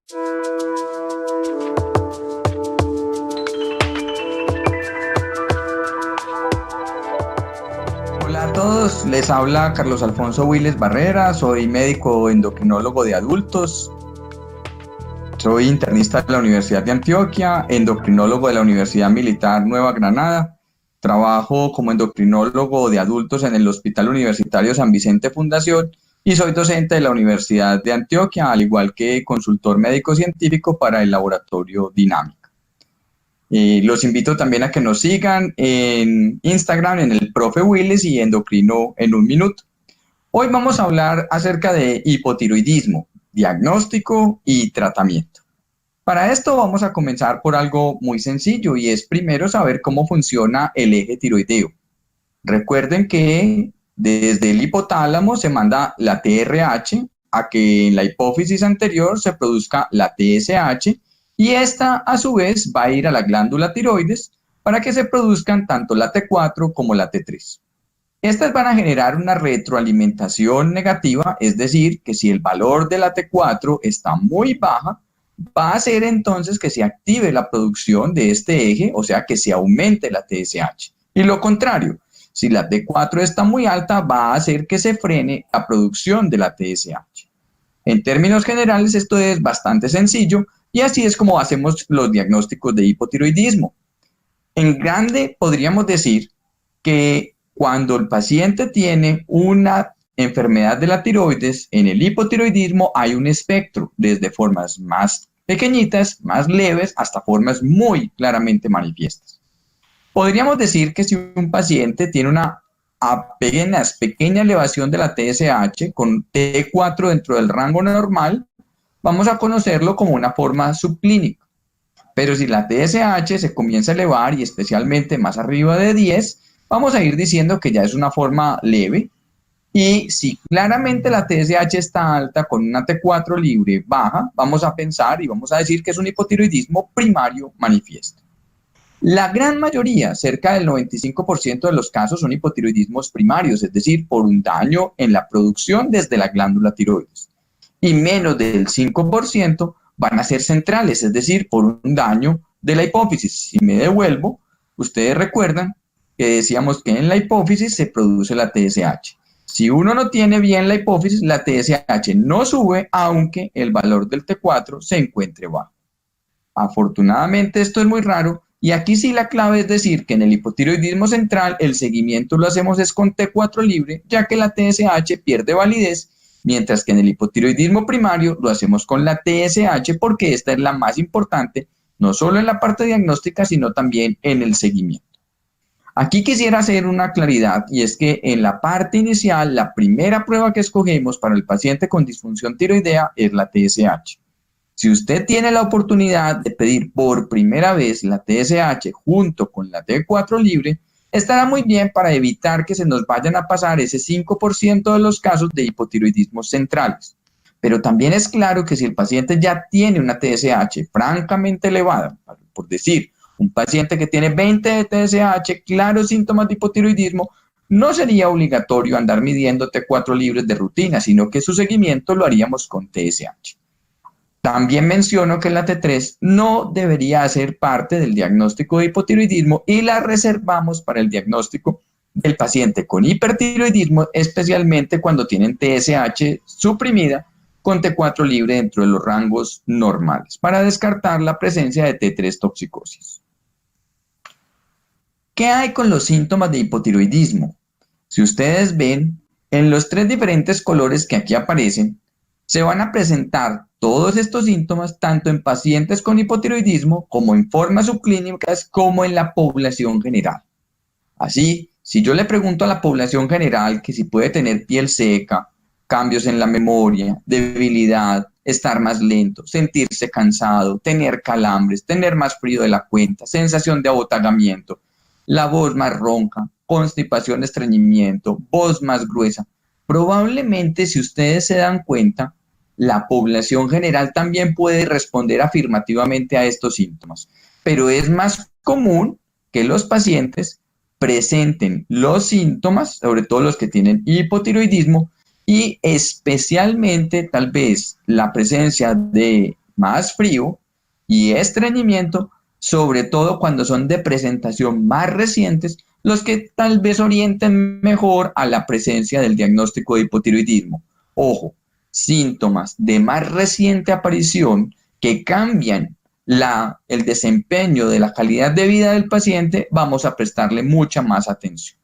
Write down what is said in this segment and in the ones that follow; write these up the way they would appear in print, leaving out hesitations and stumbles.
Hola a todos, les habla Carlos Alfonso Willes Barrera, soy médico endocrinólogo de adultos, soy internista de la Universidad de Antioquia, endocrinólogo de la Universidad Militar Nueva Granada, trabajo como endocrinólogo de adultos en el Hospital Universitario San Vicente Fundación y soy docente de la Universidad de Antioquia, al igual que consultor médico científico para el laboratorio Dinámica. Los invito también a que nos sigan en Instagram, en el Profe Willis y Endocrino en un minuto. Hoy vamos a hablar acerca de hipotiroidismo, diagnóstico y tratamiento. Para esto vamos a comenzar por algo muy sencillo y es primero saber cómo funciona el eje tiroideo. Recuerden que desde el hipotálamo se manda la TRH a que en la hipófisis anterior se produzca la TSH y esta a su vez va a ir a la glándula tiroides para que se produzcan tanto la T4 como la T3. Estas van a generar una retroalimentación negativa, es decir, que si el valor de la T4 está muy baja, va a hacer entonces que se active la producción de este eje, o sea, que se aumente la TSH. Y lo contrario, si la T4 está muy alta, va a hacer que se frene la producción de la TSH. En términos generales, esto es bastante sencillo y así es como hacemos los diagnósticos de hipotiroidismo. En grande, podríamos decir que cuando el paciente tiene una enfermedad de la tiroides, en el hipotiroidismo hay un espectro, desde formas más pequeñitas, más leves, hasta formas muy claramente manifiestas. Podríamos decir que si un paciente tiene una apenas pequeña elevación de la TSH con T4 dentro del rango normal, vamos a conocerlo como una forma subclínica. Pero si la TSH se comienza a elevar y especialmente más arriba de 10, vamos a ir diciendo que ya es una forma leve. Y si claramente la TSH está alta con una T4 libre baja, vamos a pensar y vamos a decir que es un hipotiroidismo primario manifiesto. La gran mayoría, cerca del 95% de los casos, son hipotiroidismos primarios, es decir, por un daño en la producción desde la glándula tiroides. Y menos del 5% van a ser centrales, es decir, por un daño de la hipófisis. Si me devuelvo, ustedes recuerdan que decíamos que en la hipófisis se produce la TSH. Si uno no tiene bien la hipófisis, la TSH no sube, aunque el valor del T4 se encuentre bajo. Afortunadamente esto es muy raro y aquí sí la clave es decir que en el hipotiroidismo central el seguimiento lo hacemos es con T4 libre, ya que la TSH pierde validez, mientras que en el hipotiroidismo primario lo hacemos con la TSH porque esta es la más importante, no solo en la parte diagnóstica, sino también en el seguimiento. Aquí quisiera hacer una claridad y es que en la parte inicial, la primera prueba que escogemos para el paciente con disfunción tiroidea es la TSH. Si usted tiene la oportunidad de pedir por primera vez la TSH junto con la T4 libre, estará muy bien para evitar que se nos vayan a pasar ese 5% de los casos de hipotiroidismos centrales. Pero también es claro que si el paciente ya tiene una TSH francamente elevada, por decir, un paciente que tiene 20 de TSH, claros síntomas de hipotiroidismo, no sería obligatorio andar midiendo T4 libres de rutina, sino que su seguimiento lo haríamos con TSH. También menciono que la T3 no debería hacer parte del diagnóstico de hipotiroidismo y la reservamos para el diagnóstico del paciente con hipertiroidismo, especialmente cuando tienen TSH suprimida con T4 libre dentro de los rangos normales, para descartar la presencia de T3 toxicosis. ¿Qué hay con los síntomas de hipotiroidismo? Si ustedes ven, en los tres diferentes colores que aquí aparecen, se van a presentar todos estos síntomas tanto en pacientes con hipotiroidismo como en formas subclínicas como en la población general. Así, si yo le pregunto a la población general que si puede tener piel seca, cambios en la memoria, debilidad, estar más lento, sentirse cansado, tener calambres, tener más frío de la cuenta, sensación de abotagamiento, la voz más ronca, constipación, estreñimiento, voz más gruesa, probablemente, si ustedes se dan cuenta, la población general también puede responder afirmativamente a estos síntomas, pero es más común que los pacientes presenten los síntomas, sobre todo los que tienen hipotiroidismo, y especialmente tal vez la presencia de más frío y estreñimiento, sobre todo cuando son de presentación más recientes, los que tal vez orienten mejor a la presencia del diagnóstico de hipotiroidismo. Ojo, síntomas de más reciente aparición que cambian el desempeño de la calidad de vida del paciente, vamos a prestarle mucha más atención.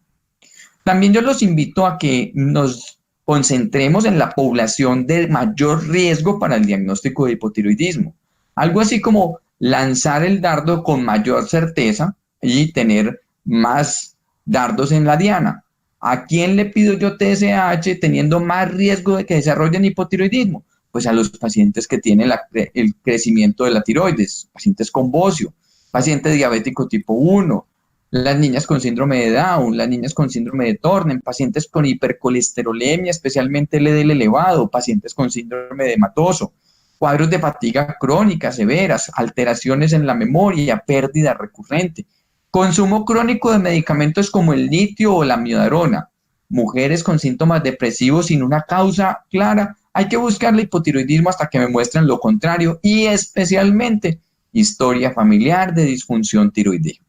También yo los invito a que nos concentremos en la población de mayor riesgo para el diagnóstico de hipotiroidismo. Algo así como lanzar el dardo con mayor certeza y tener más dardos en la diana. ¿A quién le pido yo TSH teniendo más riesgo de que desarrollen hipotiroidismo? Pues a los pacientes que tienen el crecimiento de la tiroides, pacientes con bocio, paciente diabético tipo 1, las niñas con síndrome de Down, las niñas con síndrome de Turner, pacientes con hipercolesterolemia, especialmente LDL elevado, pacientes con síndrome de Matoso, cuadros de fatiga crónica severas, alteraciones en la memoria, pérdida recurrente, consumo crónico de medicamentos como el litio o la amiodarona, mujeres con síntomas depresivos sin una causa clara. Hay que buscar el hipotiroidismo hasta que me muestren lo contrario y especialmente historia familiar de disfunción tiroidea.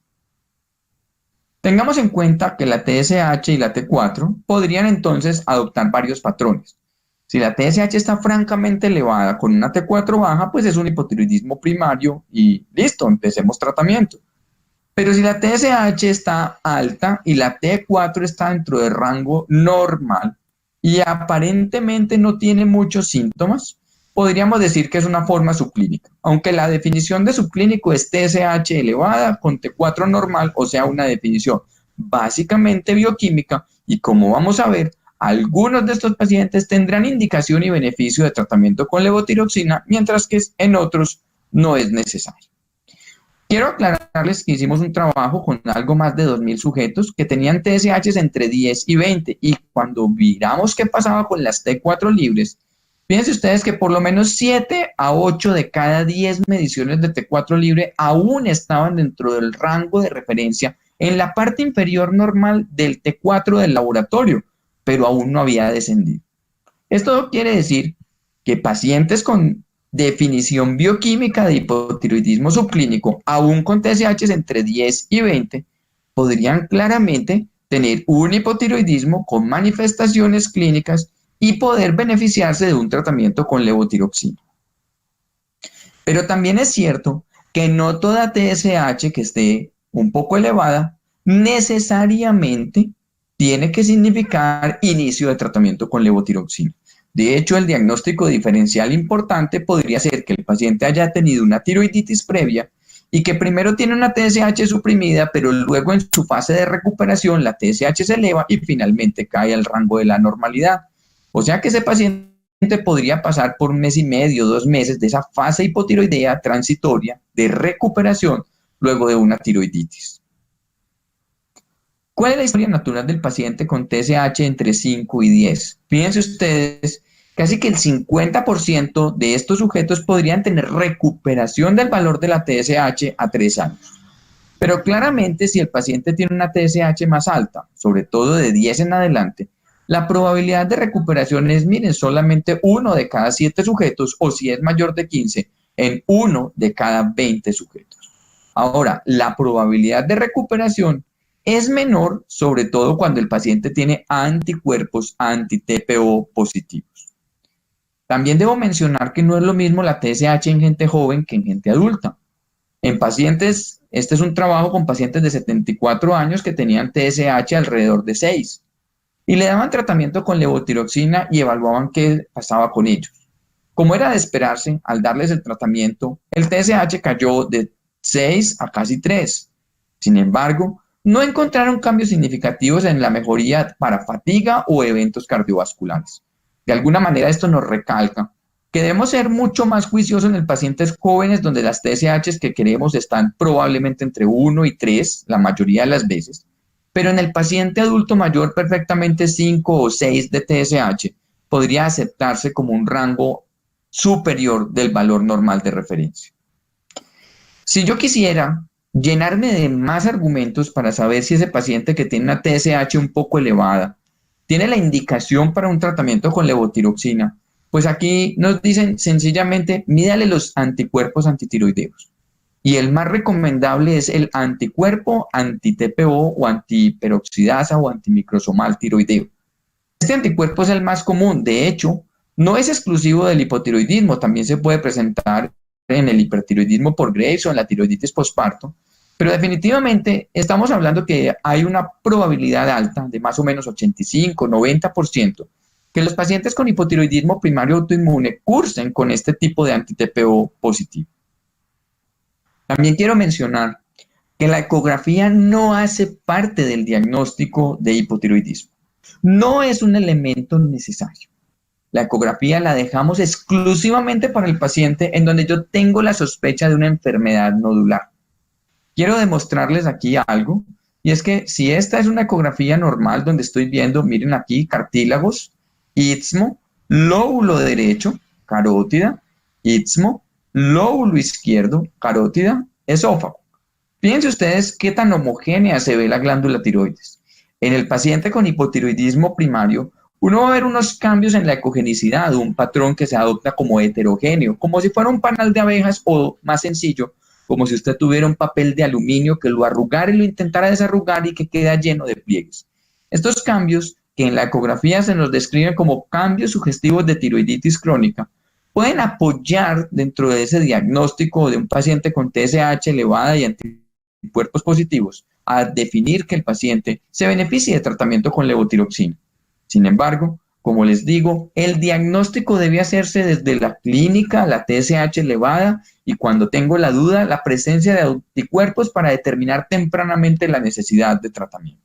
Tengamos en cuenta que la TSH y la T4 podrían entonces adoptar varios patrones. Si la TSH está francamente elevada con una T4 baja, pues es un hipotiroidismo primario y listo, empecemos tratamiento. Pero si la TSH está alta y la T4 está dentro del rango normal y aparentemente no tiene muchos síntomas, podríamos decir que es una forma subclínica, aunque la definición de subclínico es TSH elevada con T4 normal, o sea, una definición básicamente bioquímica, y como vamos a ver, algunos de estos pacientes tendrán indicación y beneficio de tratamiento con levotiroxina, mientras que en otros no es necesario. Quiero aclararles que hicimos un trabajo con algo más de 2.000 sujetos que tenían TSHs entre 10 y 20, y cuando miramos qué pasaba con las T4 libres, fíjense ustedes que por lo menos 7 a 8 de cada 10 mediciones de T4 libre aún estaban dentro del rango de referencia en la parte inferior normal del T4 del laboratorio, pero aún no había descendido. Esto quiere decir que pacientes con definición bioquímica de hipotiroidismo subclínico, aún con TSHs entre 10 y 20, podrían claramente tener un hipotiroidismo con manifestaciones clínicas y poder beneficiarse de un tratamiento con levotiroxina. Pero también es cierto que no toda TSH que esté un poco elevada necesariamente tiene que significar inicio de tratamiento con levotiroxina. De hecho, el diagnóstico diferencial importante podría ser que el paciente haya tenido una tiroiditis previa y que primero tiene una TSH suprimida, pero luego en su fase de recuperación la TSH se eleva y finalmente cae al rango de la normalidad. O sea que ese paciente podría pasar por 1 mes y medio, 2 meses de esa fase hipotiroidea transitoria de recuperación luego de una tiroiditis. ¿Cuál es la historia natural del paciente con TSH entre 5 y 10? Fíjense ustedes, casi que el 50% de estos sujetos podrían tener recuperación del valor de la TSH a 3 años. Pero claramente si el paciente tiene una TSH más alta, sobre todo de 10 en adelante, la probabilidad de recuperación es, miren, solamente 1 de cada 7 sujetos, o si es mayor de 15, en 1 de cada 20 sujetos. Ahora, la probabilidad de recuperación es menor, sobre todo cuando el paciente tiene anticuerpos anti-TPO positivos. También debo mencionar que no es lo mismo la TSH en gente joven que en gente adulta. En pacientes, este es un trabajo con pacientes de 74 años que tenían TSH alrededor de 6 y le daban tratamiento con levotiroxina y evaluaban qué pasaba con ellos. Como era de esperarse, al darles el tratamiento, el TSH cayó de 6 a casi 3. Sin embargo, no encontraron cambios significativos en la mejoría para fatiga o eventos cardiovasculares. De alguna manera esto nos recalca que debemos ser mucho más juiciosos en pacientes jóvenes donde las TSHs que queremos están probablemente entre 1 y 3 la mayoría de las veces, pero en el paciente adulto mayor perfectamente 5 o 6 de TSH podría aceptarse como un rango superior del valor normal de referencia. Si yo quisiera llenarme de más argumentos para saber si ese paciente que tiene una TSH un poco elevada tiene la indicación para un tratamiento con levotiroxina, Pues aquí nos dicen sencillamente, mídale los anticuerpos antitiroideos. Y el más recomendable es el anticuerpo anti-TPO o antiperoxidasa o antimicrosomal tiroideo. Este anticuerpo es el más común, de hecho, no es exclusivo del hipotiroidismo, también se puede presentar en el hipertiroidismo por Graves o en la tiroiditis postparto, pero definitivamente estamos hablando que hay una probabilidad alta de más o menos 85-90% que los pacientes con hipotiroidismo primario autoinmune cursen con este tipo de anti-TPO positivo. También quiero mencionar que la ecografía no hace parte del diagnóstico de hipotiroidismo. No es un elemento necesario. La ecografía la dejamos exclusivamente para el paciente en donde yo tengo la sospecha de una enfermedad nodular. Quiero demostrarles aquí algo, y es que si esta es una ecografía normal donde estoy viendo, miren aquí, cartílagos, istmo, lóbulo derecho, carótida, istmo, lóbulo izquierdo, carótida, esófago. Fíjense ustedes qué tan homogénea se ve la glándula tiroides. En el paciente con hipotiroidismo primario, uno va a ver unos cambios en la ecogenicidad, un patrón que se adopta como heterogéneo, como si fuera un panal de abejas o, más sencillo, como si usted tuviera un papel de aluminio que lo arrugara y lo intentara desarrugar y que queda lleno de pliegues. Estos cambios, que en la ecografía se nos describen como cambios sugestivos de tiroiditis crónica, pueden apoyar dentro de ese diagnóstico de un paciente con TSH elevada y anticuerpos positivos a definir que el paciente se beneficie de tratamiento con levotiroxina. Sin embargo, como les digo, el diagnóstico debe hacerse desde la clínica, la TSH elevada, y cuando tengo la duda, la presencia de anticuerpos para determinar tempranamente la necesidad de tratamiento.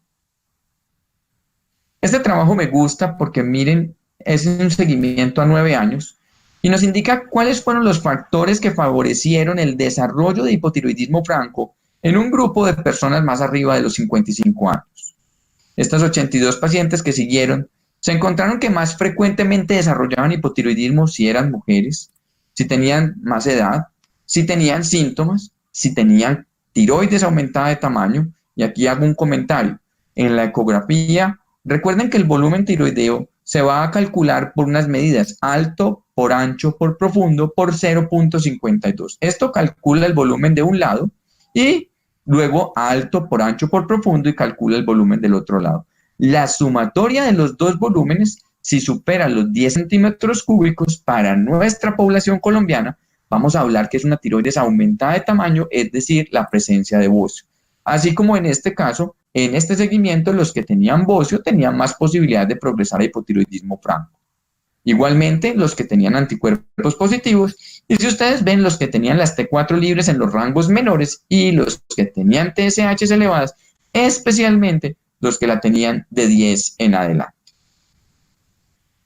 Este trabajo me gusta porque, miren, es un seguimiento a 9 años y nos indica cuáles fueron los factores que favorecieron el desarrollo de hipotiroidismo franco en un grupo de personas más arriba de los 55 años. Estas 82 pacientes que siguieron se encontraron que más frecuentemente desarrollaban hipotiroidismo si eran mujeres, si tenían más edad, si tenían síntomas, si tenían tiroides aumentada de tamaño. Y aquí hago un comentario. En la ecografía, recuerden que el volumen tiroideo se va a calcular por unas medidas, alto por ancho por profundo por 0.52. Esto calcula el volumen de un lado y luego alto por ancho por profundo y calcula el volumen del otro lado. La sumatoria de los dos volúmenes, si supera los 10 centímetros cúbicos para nuestra población colombiana, vamos a hablar que es una tiroides aumentada de tamaño, es decir, la presencia de bocio. Así como en este caso, en este seguimiento, los que tenían bocio tenían más posibilidad de progresar a hipotiroidismo franco. Igualmente, los que tenían anticuerpos positivos, y si ustedes ven, los que tenían las T4 libres en los rangos menores y los que tenían TSH elevadas, especialmente los que la tenían de 10 en adelante.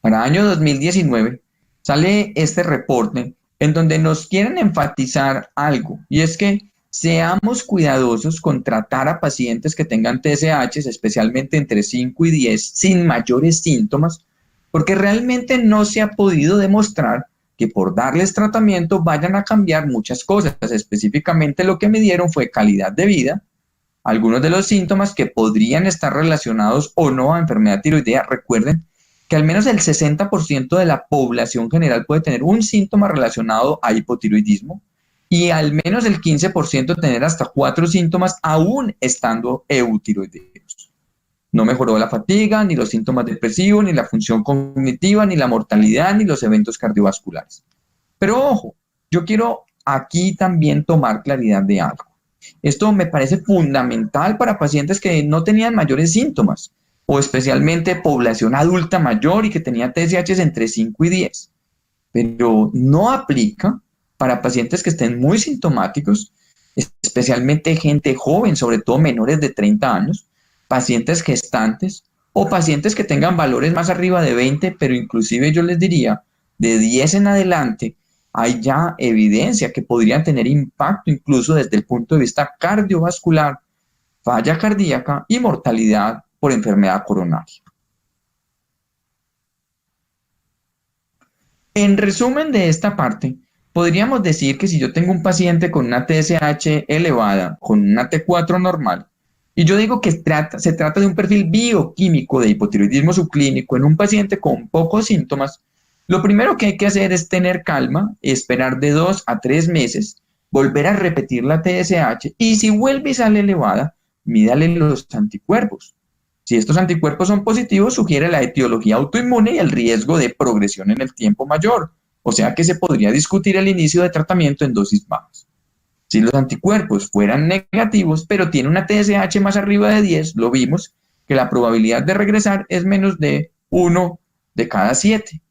Para año 2019 sale este reporte en donde nos quieren enfatizar algo, y es que seamos cuidadosos con tratar a pacientes que tengan TSH, especialmente entre 5 y 10, sin mayores síntomas, porque realmente no se ha podido demostrar que por darles tratamiento vayan a cambiar muchas cosas. Específicamente lo que me dieron fue calidad de vida, algunos de los síntomas que podrían estar relacionados o no a enfermedad tiroidea. Recuerden que al menos el 60% de la población general puede tener un síntoma relacionado a hipotiroidismo y al menos el 15% tener hasta 4 síntomas aún estando eutiroideos. No mejoró la fatiga, ni los síntomas depresivos, ni la función cognitiva, ni la mortalidad, ni los eventos cardiovasculares. Pero ojo, yo quiero aquí también tomar claridad de algo. Esto me parece fundamental para pacientes que no tenían mayores síntomas, o especialmente población adulta mayor y que tenía TSH entre 5 y 10. Pero no aplica para pacientes que estén muy sintomáticos, especialmente gente joven, sobre todo menores de 30 años, pacientes gestantes o pacientes que tengan valores más arriba de 20, pero inclusive yo les diría de 10 en adelante, hay ya evidencia que podrían tener impacto incluso desde el punto de vista cardiovascular, falla cardíaca y mortalidad por enfermedad coronaria. En resumen de esta parte, podríamos decir que si yo tengo un paciente con una TSH elevada, con una T4 normal, y yo digo que se trata de un perfil bioquímico de hipotiroidismo subclínico en un paciente con pocos síntomas, Lo primero que hay que hacer es tener calma, esperar de 2 a 3 meses, volver a repetir la TSH y si vuelve y sale elevada, mídale los anticuerpos. Si estos anticuerpos son positivos, sugiere la etiología autoinmune y el riesgo de progresión en el tiempo mayor. O sea que se podría discutir el inicio de tratamiento en dosis bajas. Si los anticuerpos fueran negativos, pero tiene una TSH más arriba de 10, lo vimos, que la probabilidad de regresar es menos de 1 de cada 7.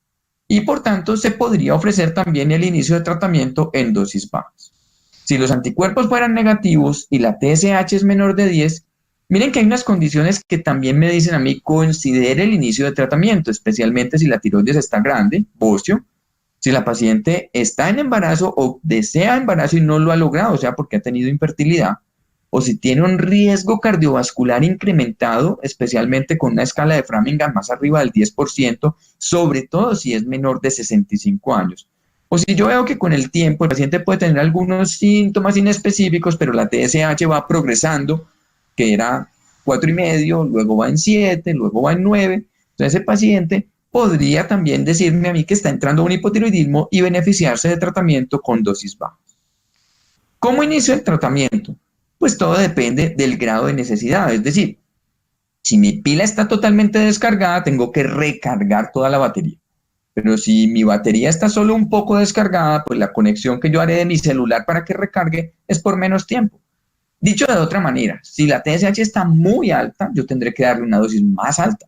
Y por tanto, se podría ofrecer también el inicio de tratamiento en dosis bajas. Si los anticuerpos fueran negativos y la TSH es menor de 10, miren que hay unas condiciones que también me dicen a mí, considere el inicio de tratamiento, especialmente si la tiroides está grande, bocio, si la paciente está en embarazo o desea embarazo y no lo ha logrado, o sea, porque ha tenido infertilidad, o si tiene un riesgo cardiovascular incrementado, especialmente con una escala de Framingham más arriba del 10%, sobre todo si es menor de 65 años. O si yo veo que con el tiempo el paciente puede tener algunos síntomas inespecíficos, pero la TSH va progresando, que era 4,5, luego va en 7, luego va en 9. Entonces ese paciente podría también decirme a mí que está entrando a un hipotiroidismo y beneficiarse de tratamiento con dosis bajas. ¿Cómo inicio el tratamiento? Pues todo depende del grado de necesidad. Es decir, si mi pila está totalmente descargada, tengo que recargar toda la batería. Pero si mi batería está solo un poco descargada, pues la conexión que yo haré de mi celular para que recargue es por menos tiempo. Dicho de otra manera, si la TSH está muy alta, yo tendré que darle una dosis más alta.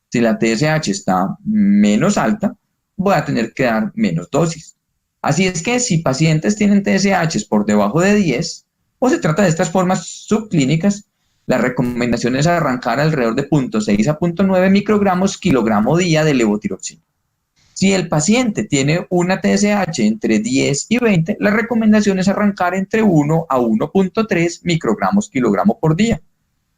Si la TSH está menos alta, voy a tener que dar menos dosis. Así es que si pacientes tienen TSH por debajo de 10, o se trata de estas formas subclínicas, la recomendación es arrancar alrededor de 0,6 a 0,9 microgramos kilogramo día de levotiroxina. Si el paciente tiene una TSH entre 10 y 20, la recomendación es arrancar entre 1 a 1,3 microgramos kilogramo por día.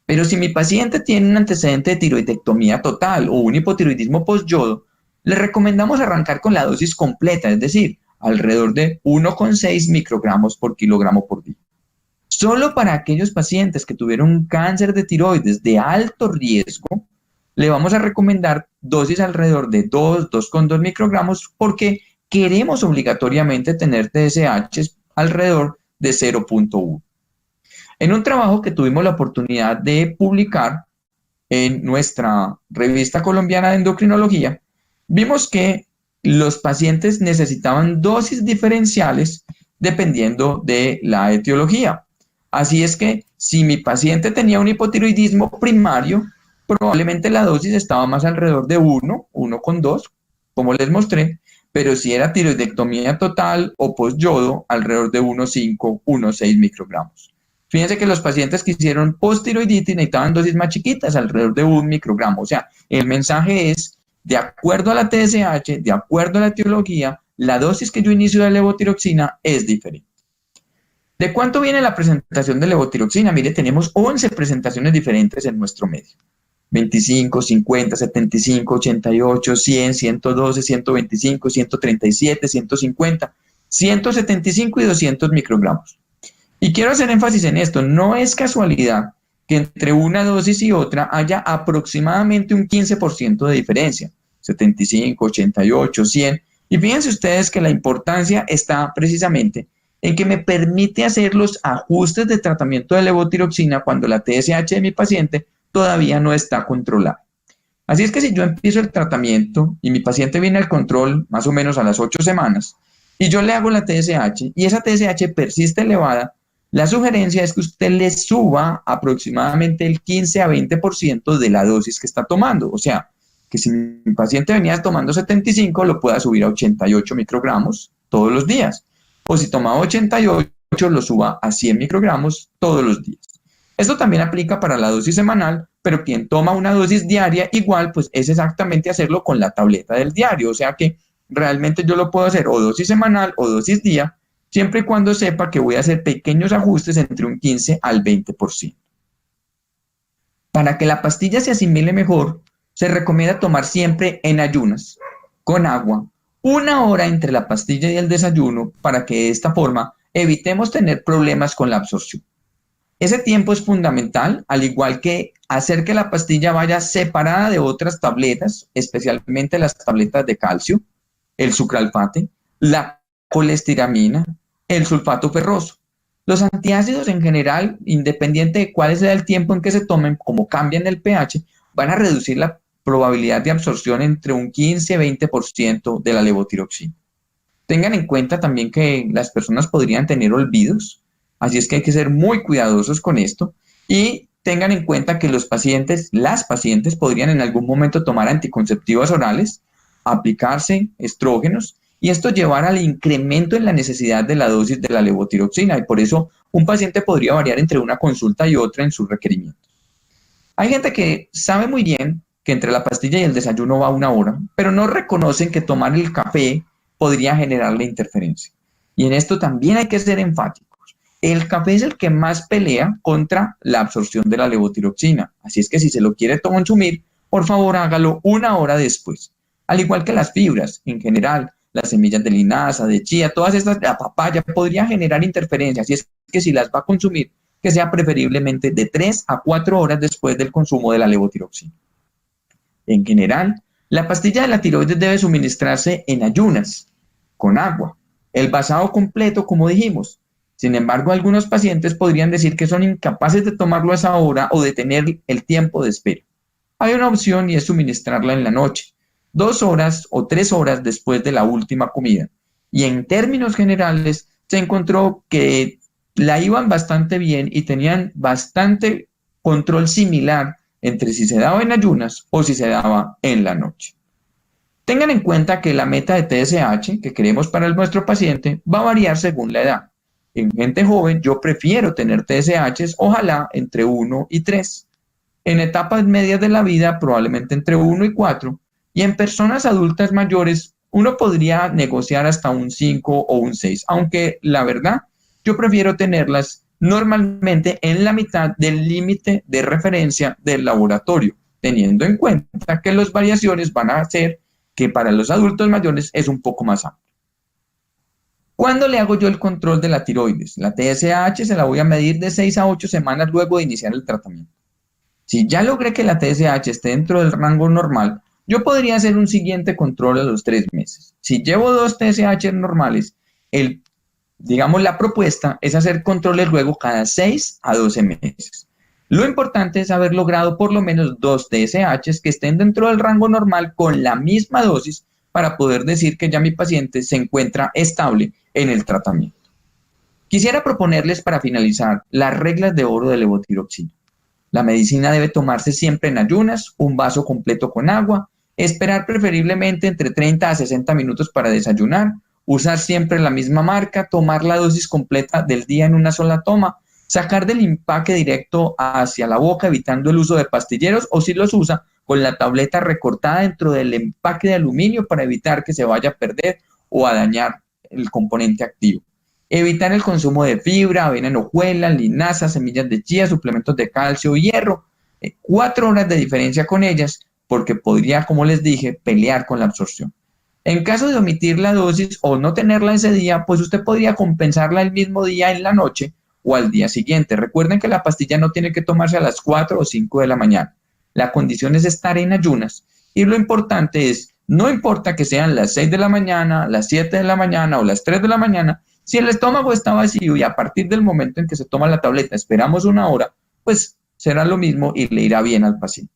Pero si mi paciente tiene un antecedente de tiroidectomía total o un hipotiroidismo post-yodo, le recomendamos arrancar con la dosis completa, es decir, alrededor de 1,6 microgramos por kilogramo por día. Solo para aquellos pacientes que tuvieron un cáncer de tiroides de alto riesgo, le vamos a recomendar dosis alrededor de 2,2 microgramos porque queremos obligatoriamente tener TSH alrededor de 0,1. En un trabajo que tuvimos la oportunidad de publicar en nuestra revista colombiana de endocrinología, vimos que los pacientes necesitaban dosis diferenciales dependiendo de la etiología. Así es que si mi paciente tenía un hipotiroidismo primario, probablemente la dosis estaba más alrededor de 1,2, como les mostré, pero si era tiroidectomía total o post-yodo, alrededor de 1,5, 1,6 microgramos. Fíjense que los pacientes que hicieron post-tiroiditis necesitaban dosis más chiquitas, alrededor de 1 microgramo. O sea, el mensaje es, de acuerdo a la TSH, de acuerdo a la etiología, la dosis que yo inicio de levotiroxina es diferente. ¿De cuánto viene la presentación de levotiroxina? Mire, tenemos 11 presentaciones diferentes en nuestro medio. 25, 50, 75, 88, 100, 112, 125, 137, 150, 175 y 200 microgramos. Y quiero hacer énfasis en esto, no es casualidad que entre una dosis y otra haya aproximadamente un 15% de diferencia, 75, 88, 100. Y fíjense ustedes que la importancia está precisamente en que me permite hacer los ajustes de tratamiento de levotiroxina cuando la TSH de mi paciente todavía no está controlada. Así es que si yo empiezo el tratamiento y mi paciente viene al control más o menos a las 8 semanas y yo le hago la TSH y esa TSH persiste elevada, la sugerencia es que usted le suba aproximadamente el 15 a 20% de la dosis que está tomando. O sea, que si mi paciente venía tomando 75, lo pueda subir a 88 microgramos todos los días. O si tomaba 88, lo suba a 100 microgramos todos los días. Esto también aplica para la dosis semanal, pero quien toma una dosis diaria igual, pues es exactamente hacerlo con la tableta del diario. O sea que realmente yo lo puedo hacer o dosis semanal o dosis día, siempre y cuando sepa que voy a hacer pequeños ajustes entre un 15 al 20%. Para que la pastilla se asimile mejor, se recomienda tomar siempre en ayunas, con agua, 1 hora entre la pastilla y el desayuno, para que de esta forma evitemos tener problemas con la absorción. Ese tiempo es fundamental, al igual que hacer que la pastilla vaya separada de otras tabletas, especialmente las tabletas de calcio. el sucralfate, la colestiramina, el sulfato ferroso. Los antiácidos en general, independiente de cuál sea el tiempo en que se tomen, como cambian el pH, van a reducir la probabilidad de absorción entre un 15-20% de la levotiroxina. Tengan en cuenta también que las personas podrían tener olvidos, así es que hay que ser muy cuidadosos con esto y tengan en cuenta que las pacientes podrían en algún momento tomar anticonceptivos orales, aplicarse estrógenos y esto llevar al incremento en la necesidad de la dosis de la levotiroxina y por eso un paciente podría variar entre una consulta y otra en sus requerimientos. Hay gente que sabe muy bien que entre la pastilla y el desayuno va 1 hora, pero no reconocen que tomar el café podría generarle interferencia. Y en esto también hay que ser enfáticos. El café es el que más pelea contra la absorción de la levotiroxina. Así es que si se lo quiere consumir, por favor hágalo 1 hora después. Al igual que las fibras en general, las semillas de linaza, de chía, todas estas, la papaya, podría generar interferencia. Así es que si las va a consumir, que sea preferiblemente de 3 a 4 horas después del consumo de la levotiroxina. En general, la pastilla de la tiroides debe suministrarse en ayunas, con agua, el vasado completo, como dijimos. Sin embargo, algunos pacientes podrían decir que son incapaces de tomarlo a esa hora o de tener el tiempo de espera. Hay una opción y es suministrarla en la noche, 2 horas o 3 horas después de la última comida. Y en términos generales, se encontró que la iban bastante bien y tenían bastante control similar entre si se daba en ayunas o si se daba en la noche. Tengan en cuenta que la meta de TSH que queremos para nuestro paciente va a variar según la edad. En gente joven yo prefiero tener TSHs, ojalá entre 1 y 3. En etapas medias de la vida probablemente entre 1 y 4. Y en personas adultas mayores uno podría negociar hasta un 5 o un 6. Aunque la verdad yo prefiero tenerlas normalmente en la mitad del límite de referencia del laboratorio, teniendo en cuenta que las variaciones van a hacer que para los adultos mayores es un poco más amplio. ¿Cuándo le hago yo el control de la tiroides? La TSH se la voy a medir de 6 a 8 semanas luego de iniciar el tratamiento. Si ya logré que la TSH esté dentro del rango normal, yo podría hacer un siguiente control a los 3 meses. Si llevo 2 TSH normales, digamos, la propuesta es hacer controles luego cada 6 a 12 meses. Lo importante es haber logrado por lo menos 2 TSHs que estén dentro del rango normal con la misma dosis para poder decir que ya mi paciente se encuentra estable en el tratamiento. Quisiera proponerles para finalizar las reglas de oro de levotiroxina. La medicina debe tomarse siempre en ayunas, un vaso completo con agua, esperar preferiblemente entre 30 a 60 minutos para desayunar, usar siempre la misma marca, tomar la dosis completa del día en una sola toma, sacar del empaque directo hacia la boca evitando el uso de pastilleros o si los usa con la tableta recortada dentro del empaque de aluminio para evitar que se vaya a perder o a dañar el componente activo. Evitar el consumo de fibra, avena en hojuelas, linaza, semillas de chía, suplementos de calcio y hierro. 4 horas de diferencia con ellas porque podría, como les dije, pelear con la absorción. En caso de omitir la dosis o no tenerla ese día, pues usted podría compensarla el mismo día en la noche o al día siguiente. Recuerden que la pastilla no tiene que tomarse a las 4 o 5 de la mañana. La condición es estar en ayunas y lo importante es, no importa que sean las 6 de la mañana, las 7 de la mañana o las 3 de la mañana, si el estómago está vacío y a partir del momento en que se toma la tableta esperamos 1 hora, pues será lo mismo y le irá bien al paciente.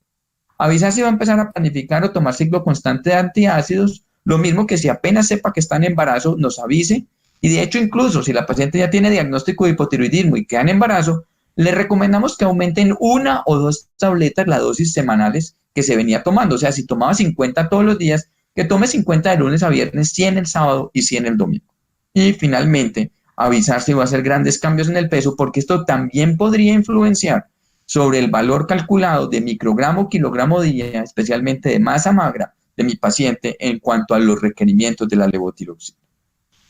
Avisar si va a empezar a planificar o tomar ciclo constante de antiácidos, lo mismo que si apenas sepa que está en embarazo, nos avise. Y de hecho, incluso si la paciente ya tiene diagnóstico de hipotiroidismo y queda en embarazo, le recomendamos que aumenten 1 o 2 tabletas la dosis semanales que se venía tomando. O sea, si tomaba 50 todos los días, que tome 50 de lunes a viernes, 100 el sábado y 100 el domingo. Y finalmente, avisar si va a hacer grandes cambios en el peso, porque esto también podría influenciar sobre el valor calculado de microgramo o kilogramo día, especialmente de masa magra de mi paciente en cuanto a los requerimientos de la levotiroxina.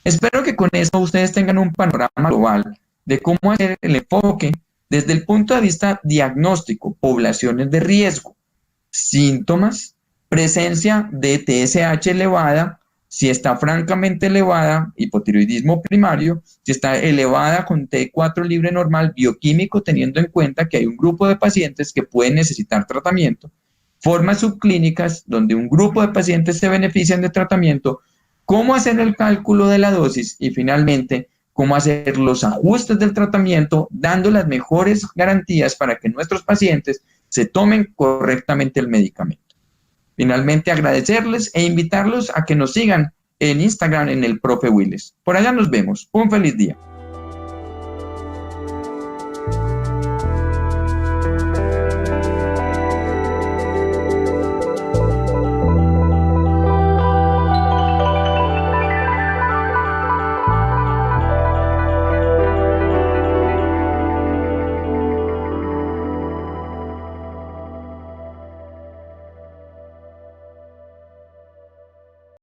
Espero que con eso ustedes tengan un panorama global de cómo hacer el enfoque desde el punto de vista diagnóstico, poblaciones de riesgo, síntomas, presencia de TSH elevada, si está francamente elevada, hipotiroidismo primario, si está elevada con T4 libre normal, bioquímico, teniendo en cuenta que hay un grupo de pacientes que pueden necesitar tratamiento, formas subclínicas donde un grupo de pacientes se benefician de tratamiento cómo hacer el cálculo de la dosis y finalmente cómo hacer los ajustes del tratamiento, dando las mejores garantías para que nuestros pacientes se tomen correctamente el medicamento. Finalmente, agradecerles e invitarlos a que nos sigan en Instagram en el Profe Willes. Por allá nos vemos. Un feliz día.